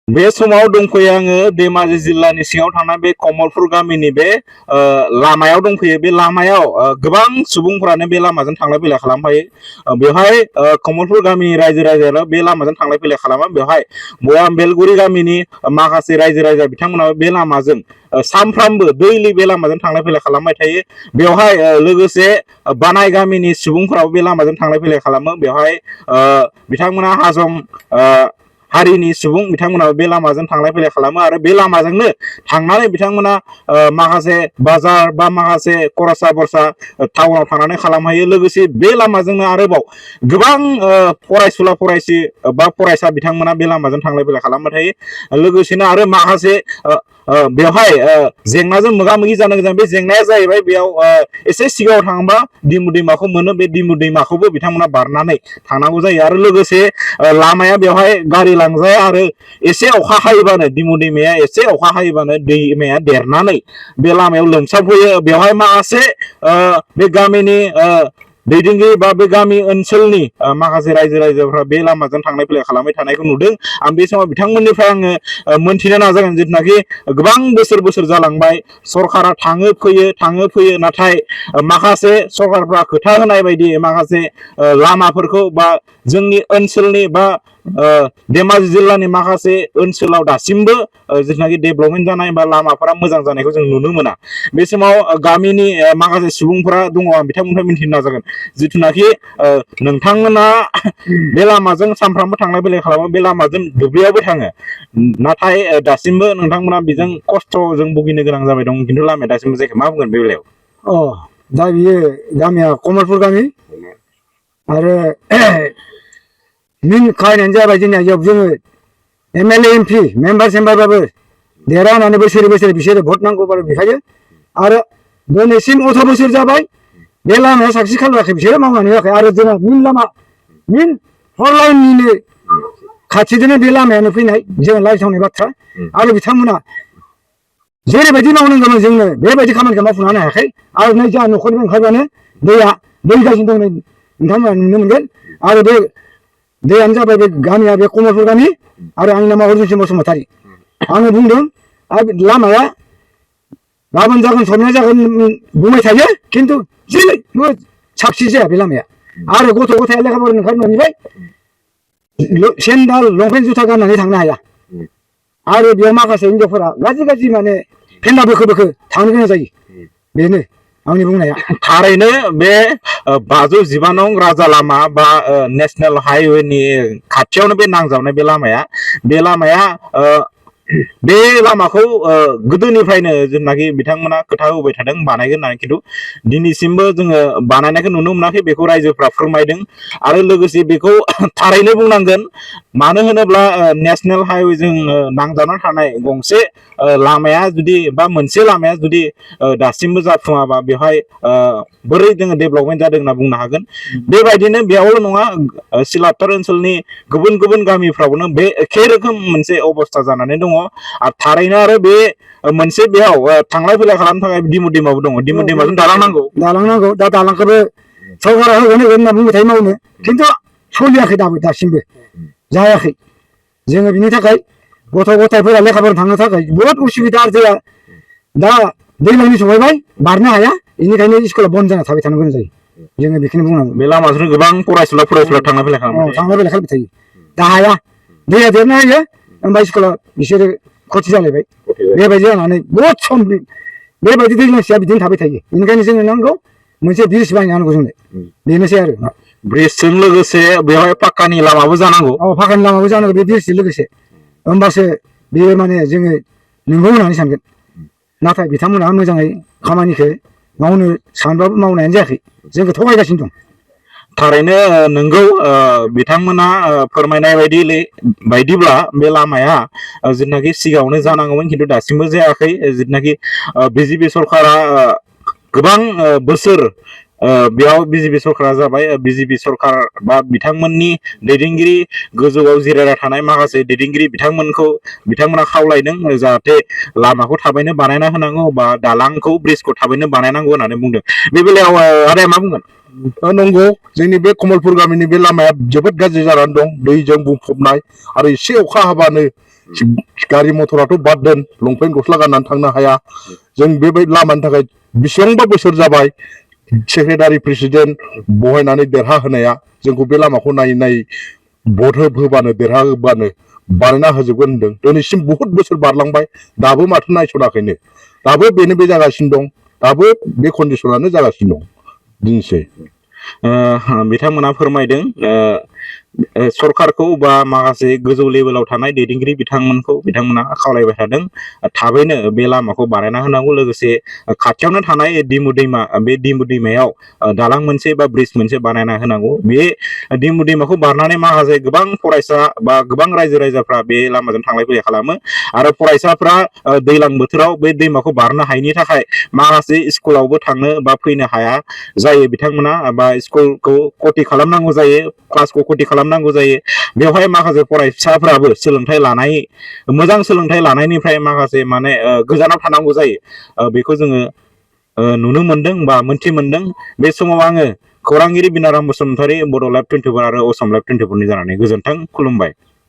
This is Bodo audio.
बे समाव दंफैयो आङो धेमाजि जिल्लानि सिङाव थानाय बे कमलपुर गामिनि बे लामायाव दंफैयो। बे लामायाव गोबां सुबुंफोरानो बे लामाजों थांलाय फैलाय खालामफायो। बेवहाय कमलपुर गामिनि रायजो राजायाल' बे लामाजों थांलाय फैलाय खालामा। बेवहाय बेलगुरि गामिनि माखासे रायजो राजा बिथांमोनाबो बे लामाजों सानफ्रामबो दैलि बे लामाजों थांलाय फैलाय खालामबाय थायो। बेवहाय लोगोसे बानाय गामिनि सुबुंफोराबो बे लामाजों थांलाय फैलाय खालामो। बेवहाय बिथांमोना हाजं हारिनि सुबुं बिथांमोनाबो बे लामाजों थांलाय फैलाय खालामो आरो बे लामाजोंनो थांनानै बिथांमोना माखासे बाजार बा माखासे खरसा बरसा टाउनाव थांनानै खालामहैयो। लोगोसे बे लामाजोंनो आरोबाव गोबां फरायसुला फरायसि बा फरायसा बिथांमोना बे लामाजों थांलाय फैलाय खालामबाय थायो। लोगोसेनो आरो माखासे बेवहाय जेंनाजों मोगा मोगि जानो गोनां बे जेंनाया जाहैबाय बेयाव एसे सिगाङाव थाङोबा दिमु दैमाखौ मोनो। बे दिमु दैमाखौबो बिथांमोना बारनानै थांनांगौ जायो आरो लोगोसे लामाया बेवहाय गारि लांजाया आरो एसे अखा हायोबानो दिमु दैमाया एसे अखा हायोबानो दैमाया देरनानै बे लामायाव लोमसावफैयो। बेवहाय माखासे बे गामिनि दैदेनगिरि बा बे गामि ओनसोलनि माखासे रायजो राजाफ्रा बे लामाजों थांलाय फैलाय खालामबाय थानायखौ नुदों। आं बे समाव बिथांमोननिफ्राय आङो मोनथिनो नाजागोन जिथुनाखि गोबां बोसोर जालांबाय सरकारा थाङो फैयो नाथाय माखासे सरकारफ्रा खोथा होनाय बायदि माखासे लामाफोरखौ बा जोंनि ओनसोलनि बा धेमाजि जिल्लानि माखासे ओनसोलाव दासिमबो जिथुनाखि डेभेलपमेन्ट जानाय बा लामाफोरा मोजां जानायखौ जों नुनो मोना। बे समाव गामिनि माखासे सुबुंफोरा दङ। आं बिथांमोननिफ्राय मिथिनो नाजागोन जिथुनाखि नोंथांमोना बे लामाजों सानफ्रामबो थांलाय फैलाय खालामो। बे लामाजों दुब्लियावबो थाङो नाथाय दासिमबो नोंथांमोना बेजों खस्थ'जों भुगिनो गोनां जाबाय दं खिन्थु लामाया दासिमबो जायखौ मा बुंगोन बे बेलायाव? दा बियो गामिया कमलपुर गामि आरो मेन खाहानियानो जाबाय जोंनिया जोङो एमएलए एमपि मेम्बार सेम्बारबाबो देरा होननानै बोसोरै बिसोरो भट नांगौबाबो बिखायो आरो दिनैसिम 18 बोसोर जाबाय बे लामाया साक्सेस खालामाखै। बिसोरो मावनानै होआखै आरो जोंहा मेन लामा मेन फर लाइननिनो खाथिजोंनो बे लामायानो फैनाय जों लाजिथावनाय बाथ्रा। आरो बिथांमोना जेरैबायदि मावनांगौमोन जोंनो बेबायदि खामानिखौ मावफुंनो हायाखै आरो नै जोंहा न'खरनिफ्राय ओंखारबानो दैया बोहैगासिनो दं नोंथांमोना नुनो मोनगोन। आरो बे दैयानो जाबाय बे गामिया बे कमलपुर गामि आरो आंनि नामा अर्जुन बसुमतारी। आङो बुंदों लामाया गाबोन जागोन समनिया जागोन बुंबाय थायो खिन्थु जेबो साक्सेस जाया बे लामाया। आरो गथ' गथाया लेखा फरायनो ओंखारनो न'निफ्राय सेन्डाल लंपेन्ट जुथा गाननानै थांनो हाया आरो बेयाव माखासे हिनजावफोरा गाज्रि माने फेन्दा बोखो थांनो गोनां जायो। बेनो आंनि बुंनाया। थारैनो बे 515 नं राजा लामा बा नेशनेल हाइवेनि खाथियावनो बे नांजाबनाय बे लामाया बे लामाखौ गोदोनिफ्रायनो जेनाखि बिथांमोना खोथा होबाय थादों बानायगोन होननानै खिन्थु दिनैसिमबो जोङो बानायनायखौ नुनो मोनाखै। बेखौ रायजोफ्रा फोरमायदों आरो लोगोसे बेखौ थारैनो बुंनांगोन मानो होनोब्ला नेशनेल हाइवेजों नांजाबनानै थानाय गंसे लामाया जुदि बा मोनसे लामाया जुदि दासिमबो जाफुङाबा बेवहाय बोरै जोङो डेभेलपमेन्ट जादों होनना बुंनो हागोन। बेबायदिनो बेयावल' नङा सिलापथार ओनसोलनि गुबुन गुबुन गामिफ्रावनो बे एखे रोखोम मोनसे अबस्था जानानै दङ। आरो थारैनो आरो बे मोनसे बेयाव थांलाय फैलाय खालामनो थाखाय दिमु दैमाबो दङ। दिमु दैमाजों दालां नांगौ। दा दालांखौबो सरकारा होगोन होनना बुंबाय थायो मावनो खिन्थु सोलियाखै दासिमबो जायाखै। जोङो बिनि थाखाय गथ' गथायफोरा लेखा फरायनो थांनो थाखाय बहुद उसुबिदा आरो जोंहा दा दैज्लांनि सफैबाय बारनो हाया बेनिखायनो स्कुला बन्द जाना थाबाय थानो गोनां जायो। जोङो बेखौनो बुंनांगौ। बे लामाजों गोबां फरायसुला थांलाय फैलाय खालामबाय थायो दा हाया दैया देरनो हायो होमबा स्कुला बिसोरो खथि जालायबाय। बेबायदि जानानै बहुद सम बेबायदि दैज्लांसेया बिदिनो थाबाय थायो। बेनिखायनो जोंनो नांगौ मोनसे ब्रिज बानायना होनांगौ जोंनो। बेनोसै आरो ब्रिजजों लोगोसे बेवहाय पाक्कानि लामाबो जानांगौ। पाक्कानि लामाबो जानांगौ बे ब्रिजजों लोगोसे होमबासो बेयो माने जोङो नंगौ होननानै सानगोन। नाथाय बिथांमोनहा मोजाङै खामानिखौ मावनो सानबाबो मावनायानो जायाखै। जोंखौ थगायगासिनो दं। थारैनो नोंगौ बिथांमोना फोरमायनाय बायदिब्ला बे लामाया जिथुनाखि सिगाङावनो जानांगौमोन खिन्थु दासिमबो जायाखै। जिथुनाखि बिजेपि सरकारा गोबां बोसोर बेयाव बिजेपि सरकारा जाबाय। बिजेपि सरकार बा बिथांमोननि दैदेनगिरि गोजौआव जिरायना थानाय माखासे दैदेनगिरि बिथांमोना खावलायदों जाहाथे लामाखौ थाबैनो बानायना होनांगौ बा दालांखौ ब्रिजखौ थाबैनो बानायनांगौ होननानै बुंदों। बे बेलायाव आदाया मा बुंगोन? नंगौ जोंनि बे कमलपुर गामिनि बे लामाया जोबोद गाज्रि जानानै दं। दैजों बुंफबनाय आरो एसे अखा हाबानो गारि मथराथ' बाद दोन लंपेन्ट गस्ला गाननानै थांनो हाया जों बेबायदि लामानि थाखाय बेसेबांबा बोसोर जाबाय सेक्रेटारि प्रेसिडेन्ट बहायनानै देरहाहोनाया जोंखौ बे लामाखौ नायै नायै भट होबानो देरहाहोबानो बानायना होजोबगोन होनदों दिनैसिम बहुद बोसोर बारलांबाय दाबो माथो नायसनाखैनो दाबो बेनो बे जागासिनो दं दाबो बे कन्डिसनानो जागासिनो दं दिनैसै बिथांमोना फोरमायदों सरकारखौ बा माखासे गोजौ लेभेलाव थानाय दैदेनगिरि बिथांमोना खावलायबाय थादों थाबैनो बे लामाखौ बानायना होनांगौ लोगोसे खाथियावनो थानाय दिमु दैमा बे दिमु दैमायाव दालां मोनसे बा ब्रिज मोनसे बानायना होनांगौ बे दिमु दैमाखौ बारनानै माखासे गोबां फरायसा बा गोबां रायजो राजाफ्रा बे लामाजों थांलाय फैलाय खालामो आरो फरायसाफ्रा दैज्लां बोथोराव बे दैमाखौ बारनो हायैनि थाखाय माखासे स्कुलावबो थांनो बा फैनो हाया जायो बिथांमोना बा स्कुलखौ खथि खालामनांगौ जायो क्लासखौ खथि खालामनांगौ जायो बेवहाय माखासे फरायसाफ्राबो सोलोंथाइ लानाय मोजां सोलोंथाइ लानायनिफ्राय माखासे माने गोजानाव थानांगौ जायो बेखौ जोङो नुनो मोनदों बा मोनथि मोनदों बे समाव आङो खौरांगिरि बिनाराम बसुमतारी बड' लाइभ 24 आरो असम लाइभ 24 नि जानानै गोजोन्थों खुलुमबाय।